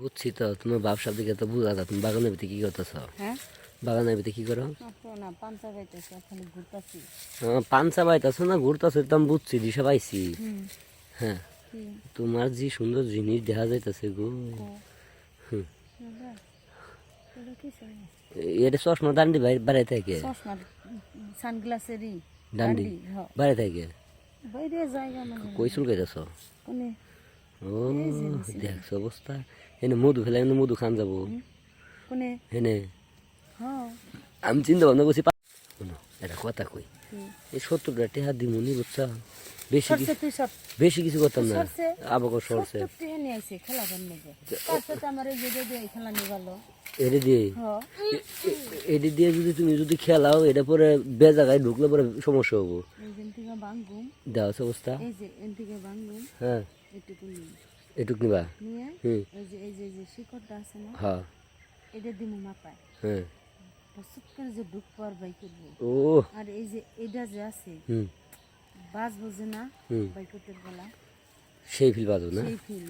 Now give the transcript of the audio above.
বুঝছি তো, তোমার ব্যবসার দিকে তো বুঝা যায়। তুমি বাগানের ভিতরে কি করতেছ? হ্যাঁ বাগানের ভিতরে কি করো? না পাঞ্চা পাইতেছি খালি ঘুরতাছি। পাঞ্চা পাইতেছ না ঘুরতেছ, তো আমি বুঝছি, দিশা পাইছি। হুম হ্যাঁ, কি তোমার যে সুন্দর জিনিস দেখা যাইতেছে গো। কো হুম। দাদা এটা কি চাই এটা চশমা দান্ডি বাইরে থেকে? চশমা সানগ্লাসেরই দান্ডি ডান্ডি হ বাইরে থেকে? বাইরে জায়গা মানে কই চুল গাইতেছ? কোনে ও, এই যে নিচে। দেখছো অবস্থা। এনে মধু ফেলে, এনে মধু খান যাবো। কোনে এনে হ্যাঁ আমি চিন্তা ভাবনা করছি শোনো, এটা কথা কই, কি এই 70টা টেহা দিমুনি বুঝছা? বেশি সরষে তুই সর বেশি কিছু করতাম না। সরষে আবহাওয়া সরছে 70 টাকা নিয়ে আইছে খেলা করনে যে তারপরে আমার এই যে দিয়ে খেলা নিয়ে গেল এটা দিয়ে হ্যাঁ এটা দিয়ে যদি তুমি যদি খেলাও, এটা পরে বেজাগায় ঢুকলে পরে সমস্যা হবো। এই যে থেকে বাঙ্গুম দেওয়া আছে অবস্থা। এই যে এন থেকে বাঙ্গুম হ্যাঁ, এটুকু নিয়ে এটুক নিবা। নিয়ে হুম। এই যে শিকড়টা আছে না হ্যাঁ এটা দিমু মাপায় হ্যাঁ। প্রস্তুত করে যে ডুব পার বাই করবো ও। আর এই যে এটা যে আছে হুম বাস বোঝে না হুম। বাই করতে গেলা সেই ফিল পাবো না? সেই ফিল